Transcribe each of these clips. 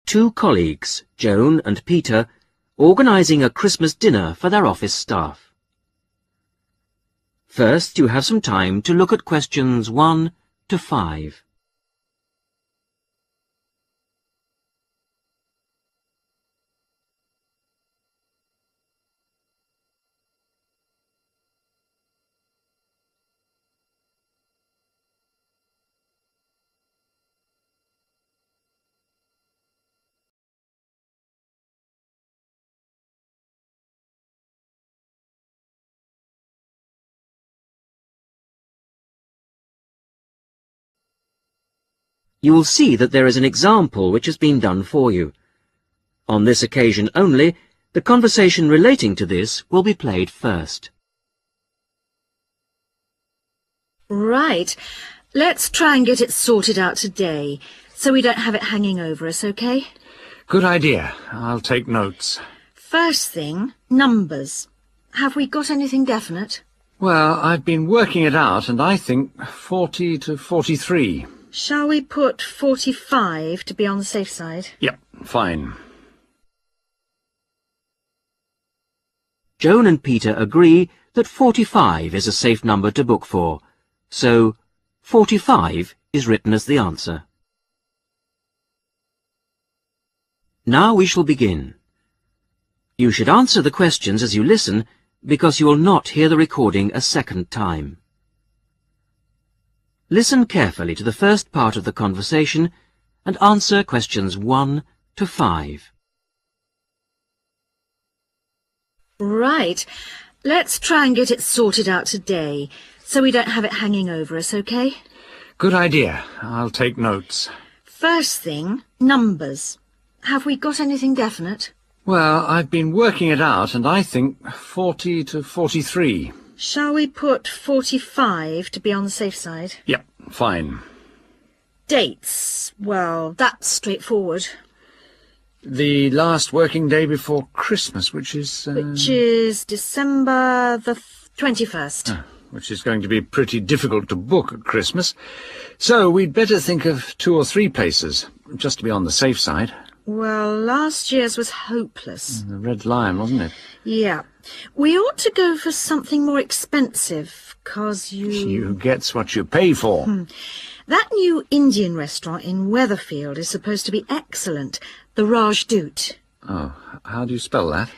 two colleagues, Joan and Peter, organising a Christmas dinner for their office staff. First, you have some time to look at questions 1 to 5. You will see that there is an example which has been done for you. On this occasion only, the conversation relating to this will be played first. Right. Let's try and get it sorted out today, so we don't have it hanging over us, OK? Good idea. I'll take notes. First thing, numbers. Have we got anything definite? Well, I've been working it out, and I think 40 to 43. Shall we put 45 to be on the safe side? Yep, fine. Joan and Peter agree that 45 is a safe number to book for, so 45 is written as the answer. Now we shall begin. You should answer the questions as you listen, because you will not hear the recording a second time. Listen carefully to the first part of the conversation and answer questions 1 to 5. Right. Let's try and get it sorted out today, so we don't have it hanging over us, OK? Good idea. I'll take notes. First thing, numbers. Have we got anything definite? Well, I've been working it out, and I think 40 to 43. Shall we put 45 to be on the safe side? Yep, fine. Dates. Well, that's straightforward. The last working day before Christmas, which is December the 21st. Which is going to be pretty difficult to book at Christmas. So we'd better think of 2 or 3 places, just to be on the safe side. Well, last year's was hopeless. The Red Lion, wasn't it? Yeah. We ought to go for something more expensive, 'cause You gets what you pay for. That new Indian restaurant in Weatherfield is supposed to be excellent. The Rajdoot. Oh, how do you spell that?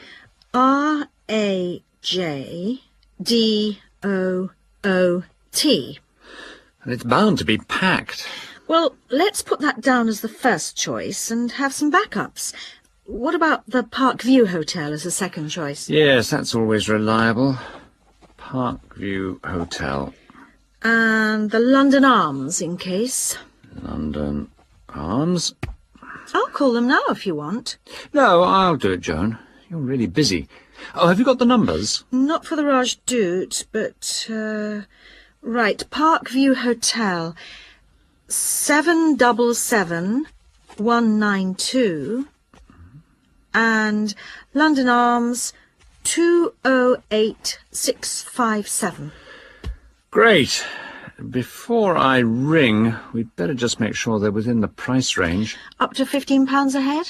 R-A-J-D-O-O-T. And it's bound to be packed. Well, let's put that down as the first choice and have some backups. What about the Parkview Hotel as a second choice? Yes, that's always reliable. Parkview Hotel. And the London Arms, in case. London Arms. I'll call them now if you want. No, I'll do it, Joan. You're really busy. Oh, have you got the numbers? Not for the Rajdoot, but, right, Parkview Hotel. 777192 and London Arms 208657. Great. Before I ring, we'd better just make sure they're within the price range. Up to £15 a head?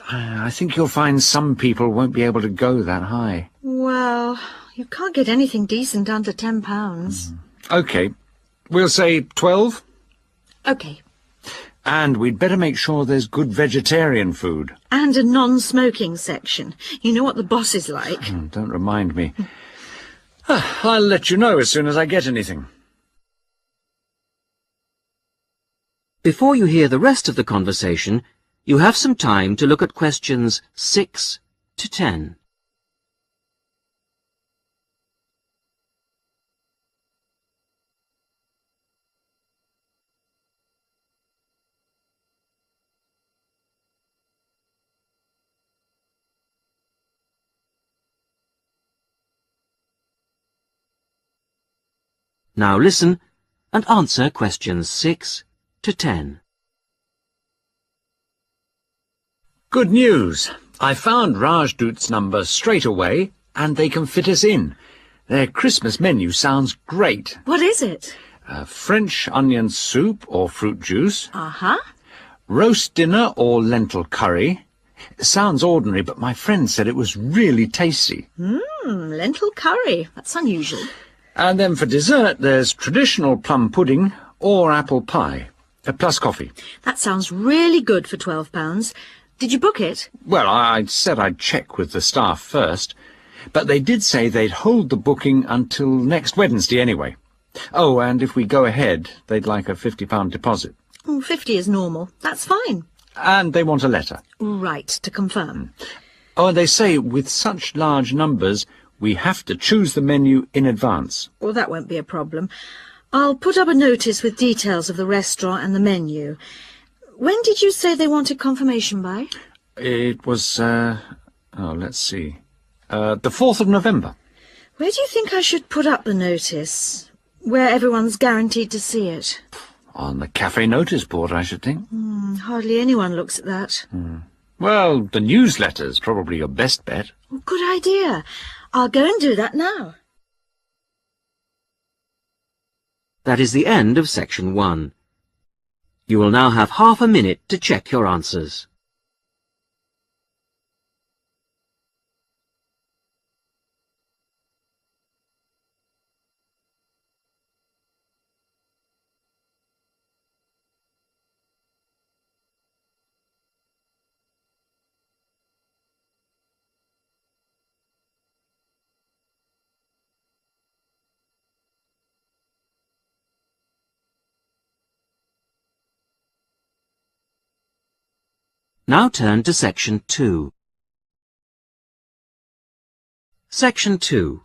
I think you'll find some people won't be able to go that high. Well, you can't get anything decent under £10. OK. We'll say 12? OK. And we'd better make sure there's good vegetarian food. And a non-smoking section. You know what the boss is like. Don't remind me. I'll let you know as soon as I get anything. Before you hear the rest of the conversation, you have some time to look at questions 6 to 10. Now listen and answer questions 6 to 10. Good news. I found Rajdoot's number straight away, and they can fit us in. Their Christmas menu sounds great. What is it? French onion soup or fruit juice. Uh-huh. roast dinner or lentil curry. Sounds ordinary, but my friend said it was really tasty. Lentil curry. That's unusual. And then for dessert, there's traditional plum pudding or apple pie, plus coffee. That sounds really good for £12. Did you book it? Well, I said I'd check with the staff first, but they did say they'd hold the booking until next Wednesday anyway. Oh, and if we go ahead, they'd like a £50 deposit. 50 is normal. That's fine. And they want a letter. Right, to confirm. Oh, and they say with such large numbers, we have to choose the menu in advance. Well, that won't be a problem. I'll put up a notice with details of the restaurant and the menu. When did you say they wanted confirmation by? It was, let's see, the 4th of November. Where do you think I should put up the notice? Where everyone's guaranteed to see it? On the cafe notice board, I should think. Hardly anyone looks at that. Well, the newsletter's probably your best bet. Good idea. I'll go and do that now. That is the end of section 1. You will now have half a minute to check your answers. Now turn to section 2. Section 2.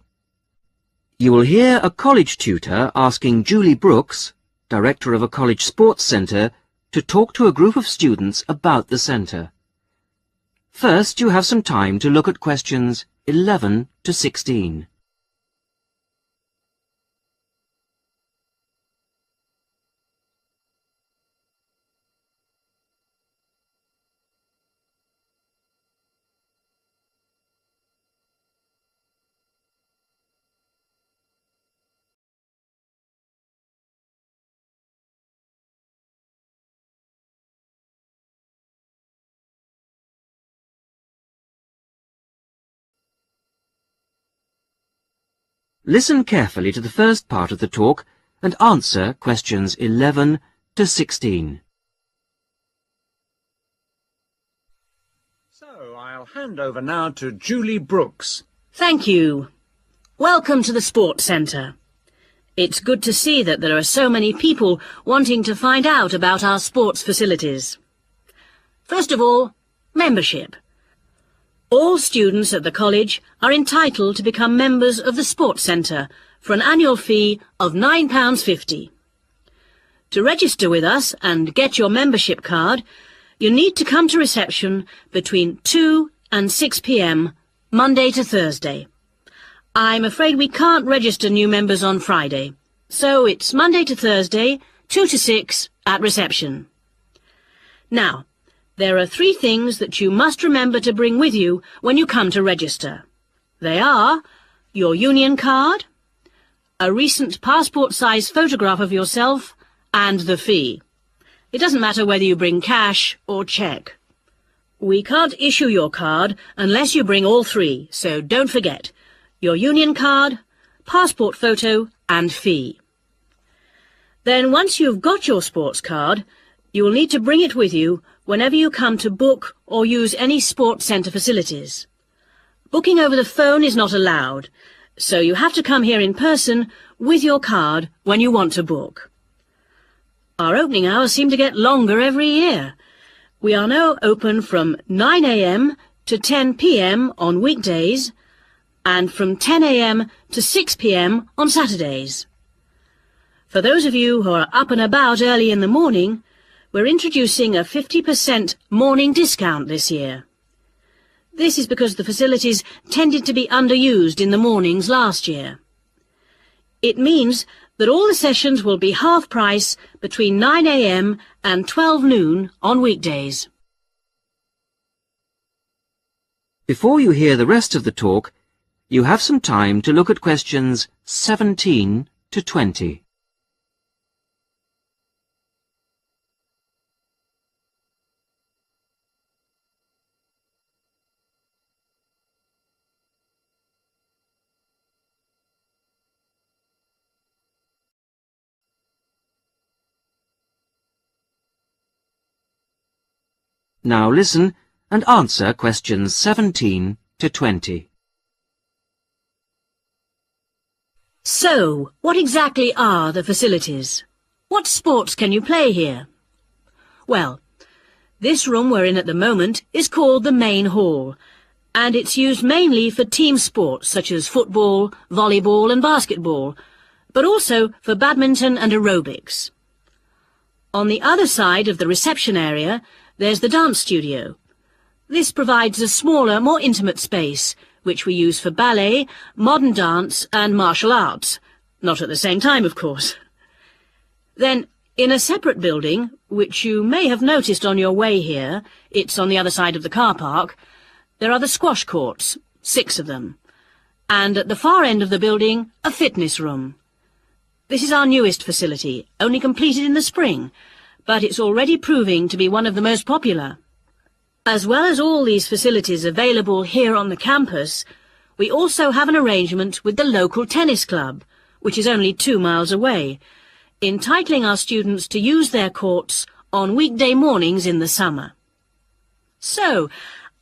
You will hear a college tutor asking Julie Brooks, director of a college sports centre, to talk to a group of students about the centre. First, you have some time to look at questions 11 to 16. Listen carefully to the first part of the talk and answer questions 11 to 16. So, I'll hand over now to Julie Brooks. Thank you. Welcome to the Sports Centre. It's good to see that there are so many people wanting to find out about our sports facilities. First of all, membership. All students at the college are entitled to become members of the Sports Centre for an annual fee of £9.50. To register with us and get your membership card, you need to come to reception between 2 and 6 p.m, Monday to Thursday. I'm afraid we can't register new members on Friday, so it's Monday to Thursday, 2 to 6 at reception. Now, there are 3 things that you must remember to bring with you when you come to register. They are your union card, a recent passport-size photograph of yourself, and the fee. It doesn't matter whether you bring cash or cheque. We can't issue your card unless you bring all 3, so don't forget your union card, passport photo, and fee. Then once you've got your sports card, you will need to bring it with you whenever you come to book or use any sports centre facilities. Booking over the phone is not allowed, so you have to come here in person with your card when you want to book. Our opening hours seem to get longer every year. We are now open from 9 a.m. to 10 p.m. on weekdays and from 10 a.m. to 6 p.m. on Saturdays. For those of you who are up and about early in the morning, we're introducing a 50% morning discount this year. This is because the facilities tended to be underused in the mornings last year. It means that all the sessions will be half price between 9 a.m. and 12 noon on weekdays. Before you hear the rest of the talk, you have some time to look at questions 17 to 20. Now listen and answer questions 17 to 20. So, what exactly are the facilities? What sports can you play here? Well, this room we're in at the moment is called the main hall, and it's used mainly for team sports such as football, volleyball and basketball, but also for badminton and aerobics. On the other side of the reception area, there's the dance studio. This provides a smaller, more intimate space, which we use for ballet, modern dance and martial arts. Not at the same time, of course. Then, in a separate building, which you may have noticed on your way here, it's on the other side of the car park, there are the squash courts, 6 of them. And at the far end of the building, a fitness room. This is our newest facility, only completed in the spring, but it's already proving to be one of the most popular. As well as all these facilities available here on the campus, we also have an arrangement with the local tennis club, which is only 2 miles away, entitling our students to use their courts on weekday mornings in the summer. So,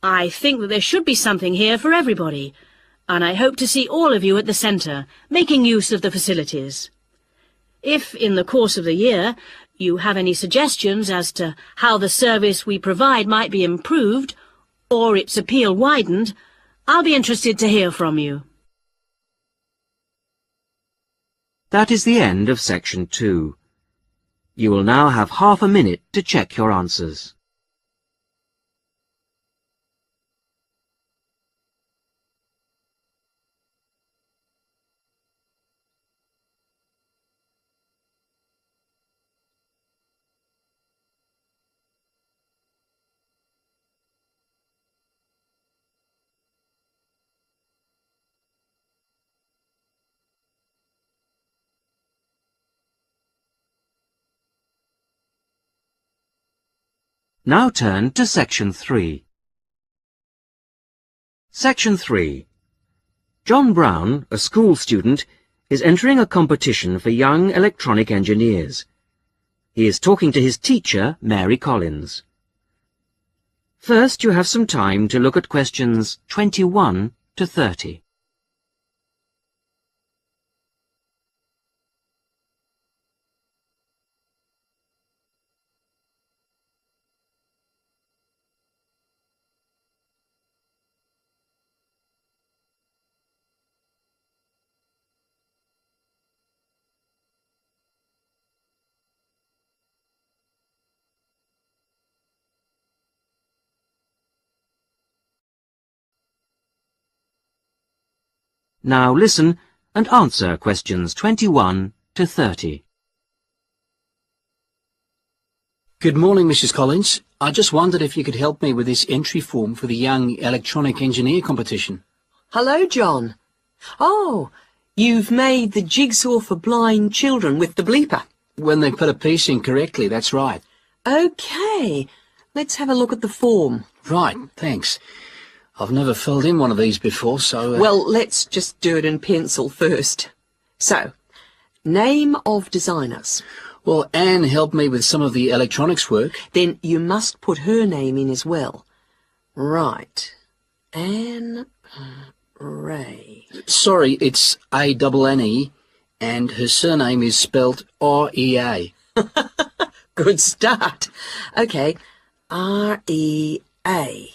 I think that there should be something here for everybody, and I hope to see all of you at the centre, making use of the facilities. If, in the course of the year, you have any suggestions as to how the service we provide might be improved, or its appeal widened, I'll be interested to hear from you. That is the end of section 2. You will now have half a minute to check your answers. Now turn to section 3. Section 3. John Brown, a school student, is entering a competition for young electronic engineers. He is talking to his teacher, Mary Collins. First, you have some time to look at questions 21 to 30. Now listen and answer questions 21 to 30. Good morning, Mrs. Collins. I just wondered if you could help me with this entry form for the Young Electronic Engineer competition. Hello, John. Oh, you've made the jigsaw for blind children with the bleeper. When they put a piece in correctly, that's right. OK, let's have a look at the form. Right, thanks. I've never filled in one of these before, so... Well, let's just do it in pencil first. So, name of designers. Well, Anne helped me with some of the electronics work. Then you must put her name in as well. Right. Anne Ray. Sorry, it's A-N-N-E, and her surname is spelt R-E-A. Good start. OK, R-E-A.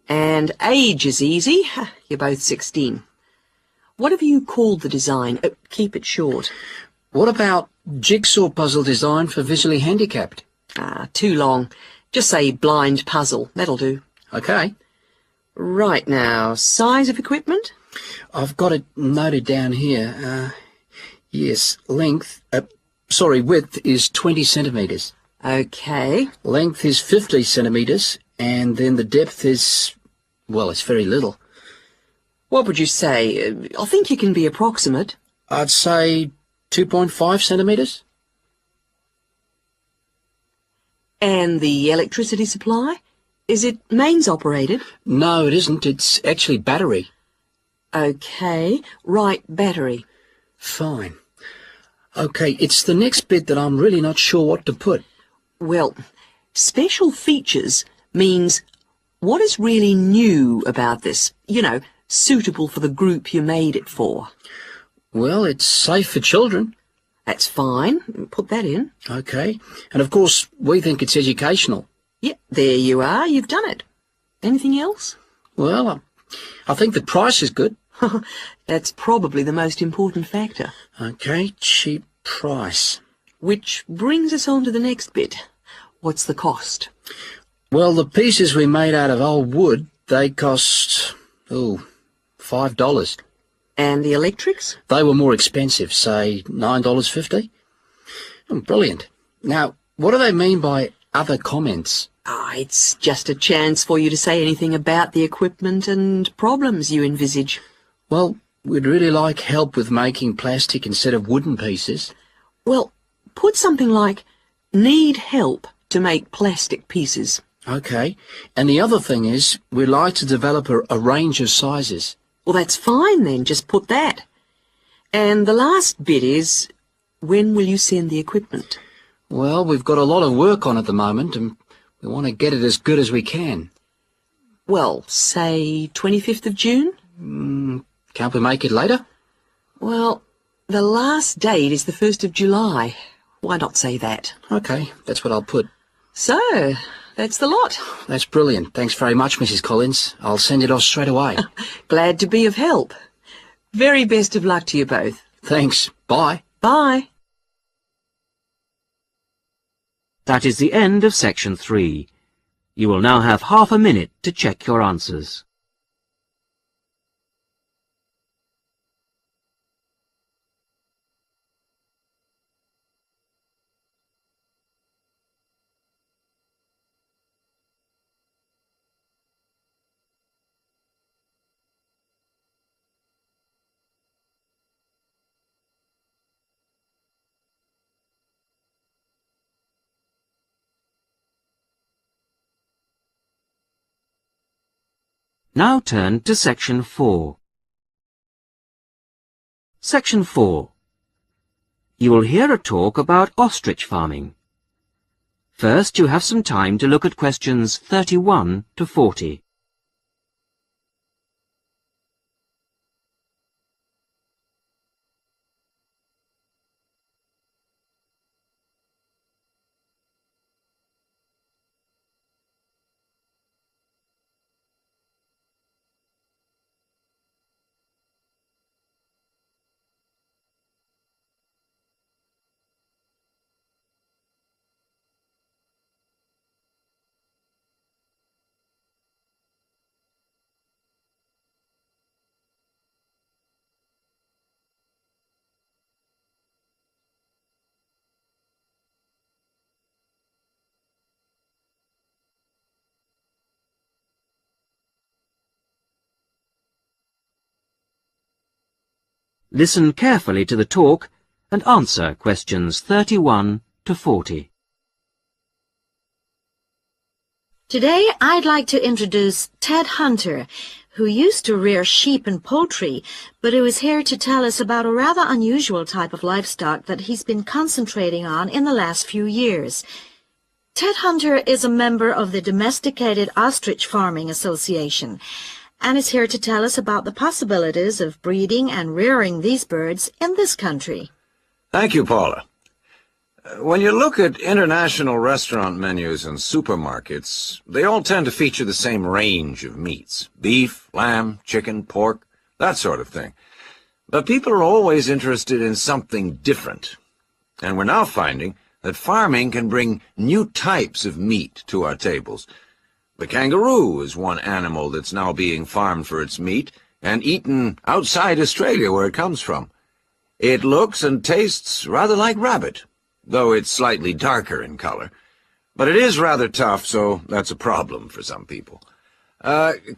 And age is easy. You're both 16. What have you called the design? Keep it short. What about jigsaw puzzle design for visually handicapped? Too long. Just say blind puzzle. That'll do. OK. Right now, size of equipment? I've got it noted down here. Yes, width is 20 centimetres. OK. Length is 50 centimetres, and then the depth is, well, it's very little. What would you say? I think you can be approximate. I'd say 2.5 centimetres. And the electricity supply? Is it mains operated? No, it isn't. It's actually battery. OK. Right, battery. Fine. OK, it's the next bit that I'm really not sure what to put. Well, special features means what is really new about this, you know, suitable for the group you made it for. Well, it's safe for children. That's fine. Put that in. Okay. And of course, we think it's educational. Yeah, there you are. You've done it. Anything else? Well, I think the price is good. That's probably the most important factor. Okay, cheap price. Which brings us on to the next bit. What's the cost? Well, the pieces we made out of old wood, they cost, $5. And the electrics? They were more expensive, say $9.50. Brilliant. Now, what do they mean by other comments? It's just a chance for you to say anything about the equipment and problems you envisage. Well, we'd really like help with making plastic instead of wooden pieces. Well, put something like, need help to make plastic pieces. Okay. And the other thing is, we'd like to develop a range of sizes. Well, that's fine then, just put that. And the last bit is, when will you send the equipment? Well, we've got a lot of work on at the moment, and we want to get it as good as we can. Well, say 25th of June? Can't we make it later? Well, the last date is the 1st of July. Why not say that? Okay, that's what I'll put. So, that's the lot. That's brilliant. Thanks very much, Mrs. Collins. I'll send it off straight away. Glad to be of help. Very best of luck to you both. Thanks. Bye. Bye. That is the end of section 3. You will now have half a minute to check your answers. Now turn to section 4. Section 4. You will hear a talk about ostrich farming. First, you have some time to look at questions 31 to 40. Listen carefully to the talk and answer questions 31 to 40. Today, I'd like to introduce Ted Hunter, who used to rear sheep and poultry, but who is here to tell us about a rather unusual type of livestock that he's been concentrating on in the last few years. Ted Hunter is a member of the Domesticated Ostrich Farming Association, and is here to tell us about the possibilities of breeding and rearing these birds in this country. Thank you, Paula. When you look at international restaurant menus and supermarkets, they all tend to feature the same range of meats: beef, lamb, chicken, pork, that sort of thing. But people are always interested in something different. And we're now finding that farming can bring new types of meat to our tables. The kangaroo is one animal that's now being farmed for its meat and eaten outside Australia, where it comes from. It looks and tastes rather like rabbit, though it's slightly darker in color. But it is rather tough, so that's a problem for some people.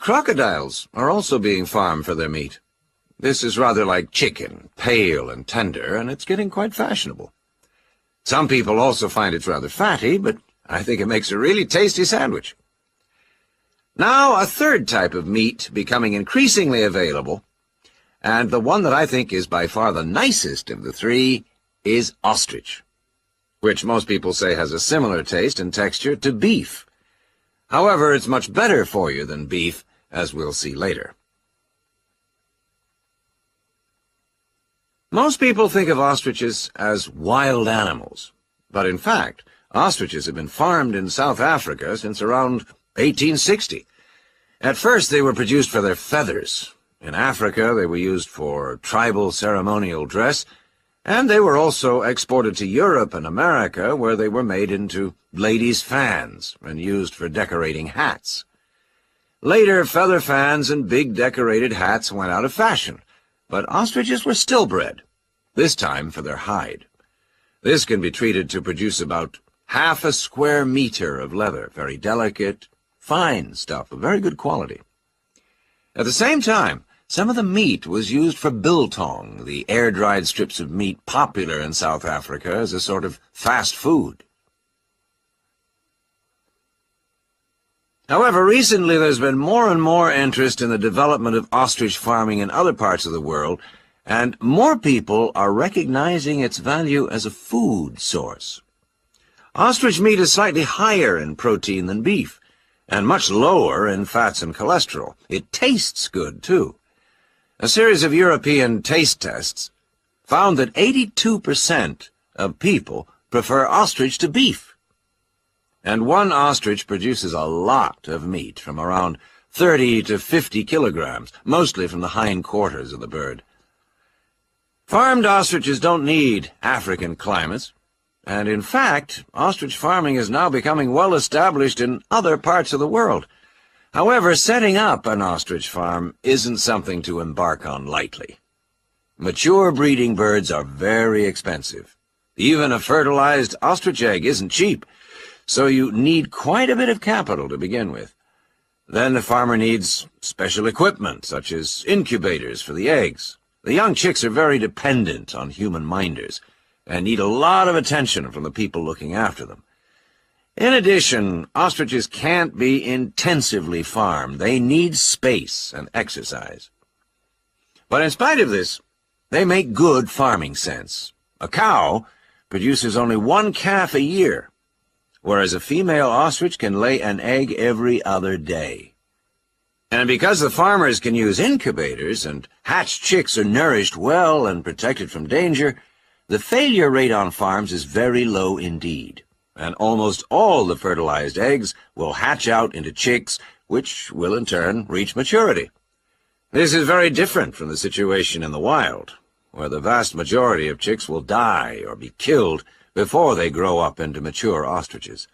Crocodiles are also being farmed for their meat. This is rather like chicken, pale and tender, and it's getting quite fashionable. Some people also find it's rather fatty, but I think it makes a really tasty sandwich. Now, a third type of meat becoming increasingly available, and the one that I think is by far the nicest of the three, is ostrich, which most people say has a similar taste and texture to beef. However, it's much better for you than beef, as we'll see later. Most people think of ostriches as wild animals, but in fact, ostriches have been farmed in South Africa since around 1860. At first, they were produced for their feathers. In Africa, they were used for tribal ceremonial dress, and they were also exported to Europe and America, where they were made into ladies' fans and used for decorating hats. Later, feather fans and big decorated hats went out of fashion, but ostriches were still bred, this time for their hide. This can be treated to produce about half a square meter of leather, very delicate, fine stuff of very good quality. At the same time, some of the meat was used for biltong, the air-dried strips of meat popular in South Africa as a sort of fast food. However, recently there's been more and more interest in the development of ostrich farming in other parts of the world, and more people are recognizing its value as a food source. Ostrich meat is slightly higher in protein than beef, and much lower in fats and cholesterol. It tastes good, too. A series of European taste tests found that 82% of people prefer ostrich to beef. And one ostrich produces a lot of meat, from around 30 to 50 kilograms, mostly from the hindquarters of the bird. Farmed ostriches don't need African climates, and in fact, ostrich farming is now becoming well established in other parts of the world. However, setting up an ostrich farm isn't something to embark on lightly. Mature breeding birds are very expensive. Even a fertilized ostrich egg isn't cheap, so you need quite a bit of capital to begin with. Then the farmer needs special equipment, such as incubators for the eggs. The young chicks are very dependent on human minders and need a lot of attention from the people looking after them. In addition, ostriches can't be intensively farmed. They need space and exercise. But in spite of this, they make good farming sense. A cow produces only one calf a year, whereas a female ostrich can lay an egg every other day. And because the farmers can use incubators and hatched chicks are nourished well and protected from danger, the failure rate on farms is very low indeed, and almost all the fertilized eggs will hatch out into chicks, which will in turn reach maturity. This is very different from the situation in the wild, where the vast majority of chicks will die or be killed before they grow up into mature ostriches.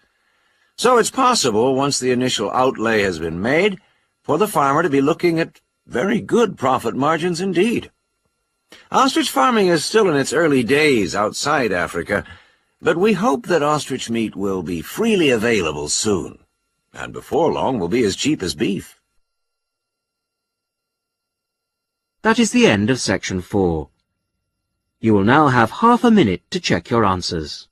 So it's possible, once the initial outlay has been made, for the farmer to be looking at very good profit margins indeed. Ostrich farming is still in its early days outside Africa, but we hope that ostrich meat will be freely available soon, and before long will be as cheap as beef. That is the end of section 4. You will now have half a minute to check your answers.